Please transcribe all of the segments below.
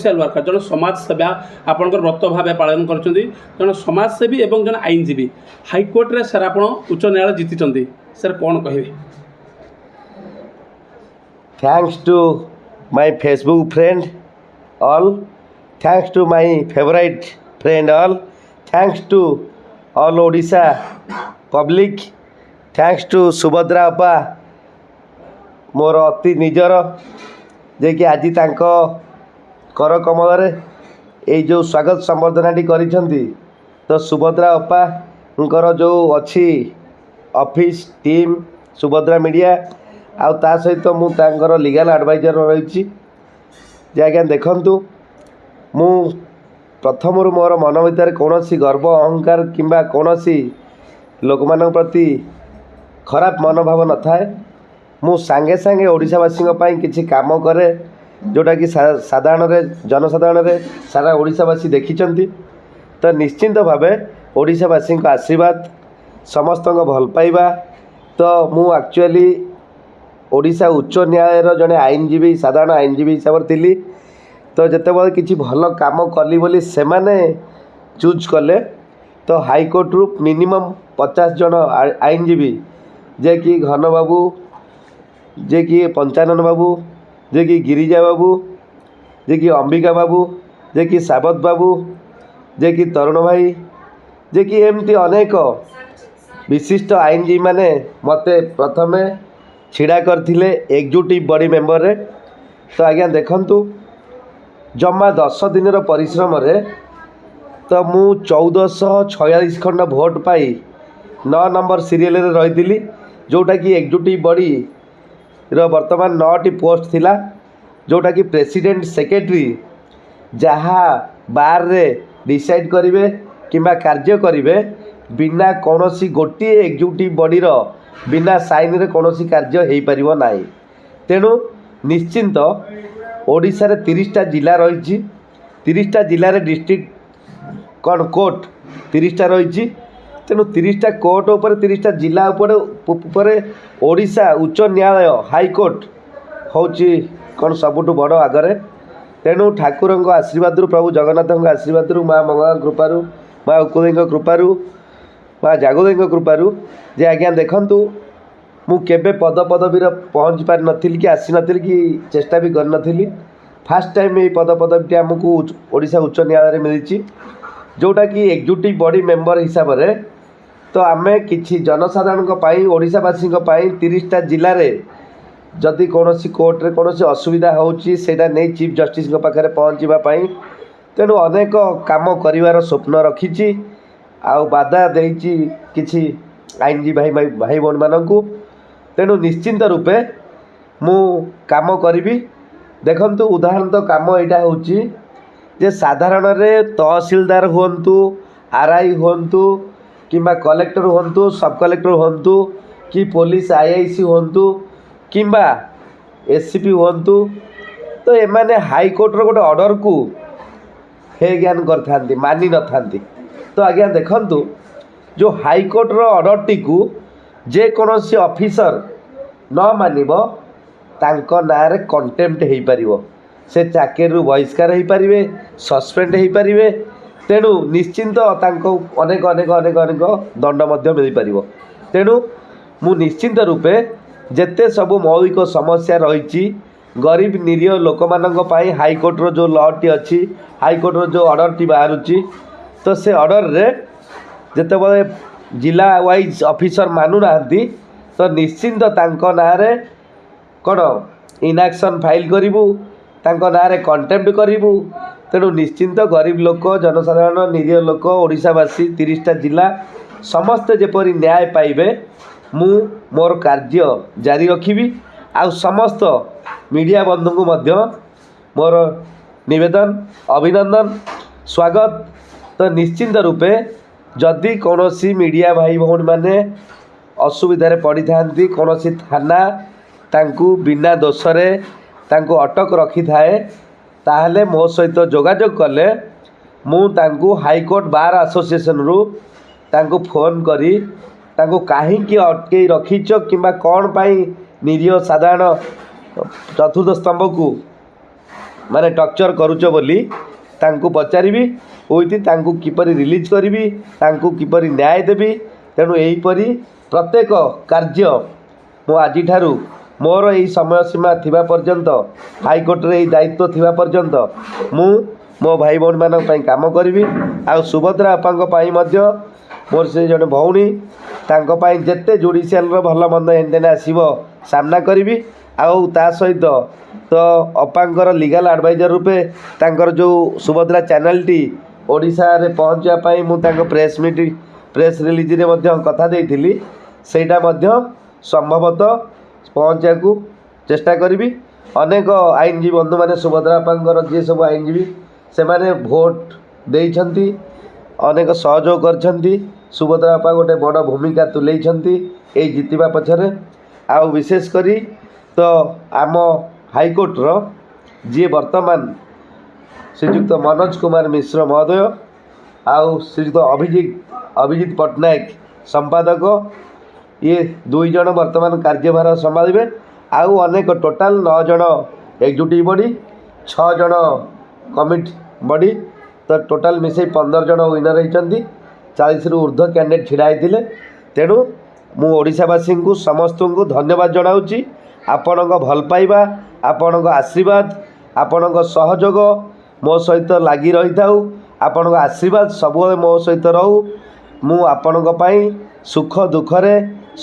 Social worker जन समाज सेवा आपंकर व्रत भाव पालन कर जन समाजसेवी और जन आईनजीवी हाइकोर्ट रे सर आप उच्च न्यायालय जीति सर कौन कहे? Thanks to my Facebook friend all, thanks to my favourite friend all, thanks to all Odisha public, thanks to Subhadra अपा मोर अति निजर जे कि आज तांको कर कमल ये जो स्वागत संबर्धनाटी करिसेंती। तो सुभद्रा अपा जो अच्छी ऑफिस टीम सुभद्रा मीडिया आउ ता सहित मु तांकर लीगल एडवाइजर रही आज्ञा देखंतु मु प्रथम मोर मन भर कौन गर्व अहंकार किंबा कौन लोक मान प्रति खराब मनोभाव न थाए। मु सांगे सांगे ओडिशावासी किसी काम करे जोटा कि साधारण जनसाधारण सारा ओडिशावासी देखिचंती। तो निश्चिंत भावे ओडिशावासी आशीर्वाद समस्त भल पाइबा। तो मु एक्चुअली ओडिशा उच्च न्यायालय जड़े आईनजीवी साधारण आईनजीवी हिसाब से थी। तो जितेबाला किसी भल कम कली बोली से माने चूज कले तो हाईकोर्ट रु मिनिमम 50 जन आईनजीवी जे कि घन बाबू, जे कि पंचानन बाबू, जे कि गिरिजा बाबू, जे कि अंबिका बाबू, जे कि साबत बाबू, जे कि तरुण भाई, जे कि एमती अनेक विशिष्ट आईनजीवी माने मते प्रथमे छिड़ा करथिले एग्जीक्यूटिव बॉडी मेंबर रे। तो आज्ञा देखंतु जमा 10 दिन परिश्रम रे तो मु 1446 खंड भोट पाई 9 नंबर सीरियल रे रही जोटा कि एग्जीक्यूटिव बॉडी वर्तमान 9टी पोस्ट थिला जोटा कि प्रेसिडेंट सेक्रेटरी जहाँ बार रे डिसाइड करिवे किंबा कार्य करिवे बिना कौनसी गोटे एग्जीक्यूटिव बॉडी बिना साइन रे कौनसी कार्य हो पारिबो नाही। तेणु निश्चिंत ओडिशा रे 30टा जिला रही 30टा जिले में डिस्ट्रिक्ट कौन कोर्ट 30टा रही। तेणु 30टा कोर्ट उपर 30टा जिला उपर ओडिशा उच्च न्यायालय हाईकोर्ट होची कौन सबुठ बड़ आगरे। तेणु ठाकुर आशीर्वाद प्रभु जगन्नाथ आशीर्वाद माँ मंगला कृपारू माँ उकुदी कृपारू माँ जागोदी कृपारू जे आज्ञा देखंतु मु केबे पद पदवी पहुँच पारि नथिली कि आसी नथिली कि चेष्टा भी कर नथिली। फास्ट टाइम ये पद पदवी आमको ओडिशा उच्च न्यायालय मिली जोटा कि एग्जीक्यूटिव बॉडी मेंबर हिसाब से। तो आमे किछि जनसाधारण ओडिशावासी 30टा जिले में जदि कौन कोर्ट रे कौन असुविधा होची सेटा नहीं चीफ जस्टिस पाखे पहुँचापी तेणु अनेक काम करिवार स्वप्न रखी आउ बाधा देछि किछि आईनजी भाई भाई भौणी मानू। तेणु निश्चिंत रूपे मु काम करी। देखंतु उदाहरण तो काम यहाँ होची जे साधारण रे तहसीलदार हुंतु आरआई हुंतु किंबा कलेक्टर हुंतु सब कलेक्टर हुंतु कि पुलिस आईआईसी हुंतु किंबा एससीपी हुंतु तो एमाने हाईकोर्ट रो गोटे ऑर्डर को हे ज्ञान करथांती मानि न थांती। तो आज्ञा देखंतु जो हाईकोर्ट रो ऑर्डर टी को जे कौनसी ऑफिसर न मानिबो तांको नारे कंटेम्प्ट हो पारिबो से चाकरी बहिष्कार हो पारिबे सस्पेंड हो पारिबे। तेणु निश्चिंत तांको अनेक अनेक अनेक अनेक दंड मध्य मिल पारिबो। तेणु मु निश्चिंत रूपे जेते सबु मौलिक समस्या रही गरीब निरीह लोक मानक पई हाईकोर्ट रो जो लॉ टी अच्छी हाईकोर्ट रो जो ऑर्डर टी बाहरुची तो से ऑर्डर रे जेते बळे जिला वाइज ऑफिसर मानु नाहंती तो निश्चिंत तांको नारे कौन इनएक्शन फाइल करूँ तांको नारे कंटेम्प्ट करूँ। तेणु निश्चिंत गरीब लोक जनसाधारण निरीह लोक ओडिशावासी 30टा जिला समस्ते जेपरी न्याय पाइबे मु मोर कार्य जारी रखिबी। आउ समस्त मीडिया बंधु को मध्य मोर निवेदन अभिनंदन स्वागत। तो निश्चिंत रूपे जदि कौनसी मीडिया भाई भौणी माने असुविधा पड़ी था कौनसी थाना तांकु बिना दोषरे तांकु अटक रखी थाए ताहले मो सहित जोगाजोग कले मु तांकु हाईकोर्ट बार एसोसिएशन रु तांकु फोन करी तांकु काहींकि अटके रखीच किंबा कौन पाई निरीह साधारण चतुर्थ स्तंभ को ମାନେ ଟର୍ଚର୍ କରୁଛ ବୋଲି ତାଙ୍କୁ ପଚାରିବି ଉଇଥି ତାଙ୍କୁ କିପରି ରିଲିଜ୍ କରିବି, ତାଙ୍କୁ କିପରି ନ୍ୟାୟ ଦେବି। ତେଣୁ ଏହିପରି ପ୍ରତ୍ୟେକ କାର୍ଯ୍ୟ ମୁଁ ଆଜିଠାରୁ ମୋର ଏହି ସମୟ ସୀମା ଥିବା ପର୍ଯ୍ୟନ୍ତ, ହାଇକୋର୍ଟରେ ଏହି ଦାୟିତ୍ୱ ଥିବା ପର୍ଯ୍ୟନ୍ତ ମୁଁ ମୋ ଭାଇ ଭଉଣୀମାନଙ୍କ ପାଇଁ କାମ କରିବି। ଆଉ ସୁଭଦ୍ରା ବାପାଙ୍କ ପାଇଁ ମଧ୍ୟ ମୋର ସେ ଜଣେ ଭଉଣୀ, ତାଙ୍କ ପାଇଁ ଯେତେ ଜୁଡ଼ିସିଆଲର ଭଲ ମନ୍ଦ ଏଣେତେଣେ ଆସିବ ସାମ୍ନା କରିବି। ଆଉ ତା ସହିତ ତ ଅପାଙ୍କର ଲିଗାଲ୍ ଆଡ଼ଭାଇଜର୍ ରୂପେ ତାଙ୍କର ଯେଉଁ ସୁଭଦ୍ରା ଚ୍ୟାନେଲ୍ଟି ଓଡ଼ିଶାରେ ପହଞ୍ଚିବା ପାଇଁ ମୁଁ ତାଙ୍କ ପ୍ରେସ୍ ରିଲିଜ୍ରେ ମଧ୍ୟ କଥା ଦେଇଥିଲି, ସେଇଟା ମଧ୍ୟ ସମ୍ଭବତଃ ପହଞ୍ଚିବାକୁ ଚେଷ୍ଟା କରିବି। ଅନେକ ଆଇନଜୀବୀ ବନ୍ଧୁମାନେ ସୁଭଦ୍ରା ବାପାଙ୍କର ଯିଏ ସବୁ ଆଇନଜୀବୀ ସେମାନେ ଭୋଟ୍ ଦେଇଛନ୍ତି, ଅନେକ ସହଯୋଗ କରିଛନ୍ତି। ସୁଭଦ୍ରା ବାପା ଗୋଟେ ବଡ଼ ଭୂମିକା ତୁଲେଇଛନ୍ତି ଏଇ ଜିତିବା ପଛରେ। ଆଉ ବିଶେଷ କରି ତ ଆମ ହାଇକୋର୍ଟର ଯିଏ ବର୍ତ୍ତମାନ ଶ୍ରୀଯୁକ୍ତ ମନୋଜ କୁମାର ମିଶ୍ର ମହୋଦୟ ଆଉ ଶ୍ରୀଯୁକ୍ତ ଅଭିଜିତ ପଟ୍ଟନାୟକ ସମ୍ପାଦକ, ଇଏ 2 ଜଣ ବର୍ତ୍ତମାନ କାର୍ଯ୍ୟଭାର ସମ୍ଭାଳିବେ। ଆଉ ଅନେକ ଟୋଟାଲ୍ 9 ଜଣ ଏକ୍ଜିକ୍ୟୁଟିଭ୍ ବଡ଼ି, 6 ଜଣ କମିଟି ବଡ଼ି, ତ ଟୋଟାଲ୍ ମିଶାଇ 15 ଜଣ ୱିନର୍ ହେଇଛନ୍ତି। 40ରୁ ଉର୍ଦ୍ଧ୍ୱ କ୍ୟାଣ୍ଡିଡେଟ୍ ଛିଡ଼ା ହେଇଥିଲେ। ତେଣୁ ମୁଁ ଓଡ଼ିଶାବାସୀଙ୍କୁ ସମସ୍ତଙ୍କୁ ଧନ୍ୟବାଦ ଜଣାଉଛି। ଆପଣଙ୍କ ଭଲ ପାଇବା, ଆପଣଙ୍କ ଆଶୀର୍ବାଦ, ଆପଣଙ୍କ ସହଯୋଗ ମୋ ସହିତ ଲାଗି ରହିଥାଉ। ଆପଣଙ୍କ ଆଶୀର୍ବାଦ ସବୁବେଳେ ମୋ ସହିତ ରହୁ। ମୁଁ ଆପଣଙ୍କ ପାଇଁ ସୁଖ ଦୁଃଖରେ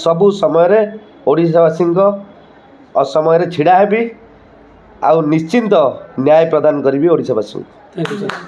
ସବୁ ସମୟରେ ଓଡ଼ିଶାବାସୀଙ୍କ ଅସମୟରେ ଛିଡ଼ା ହେବି ଆଉ ନିଶ୍ଚିନ୍ତ ନ୍ୟାୟ ପ୍ରଦାନ କରିବି ଓଡ଼ିଶାବାସୀଙ୍କୁ। Thank you sir.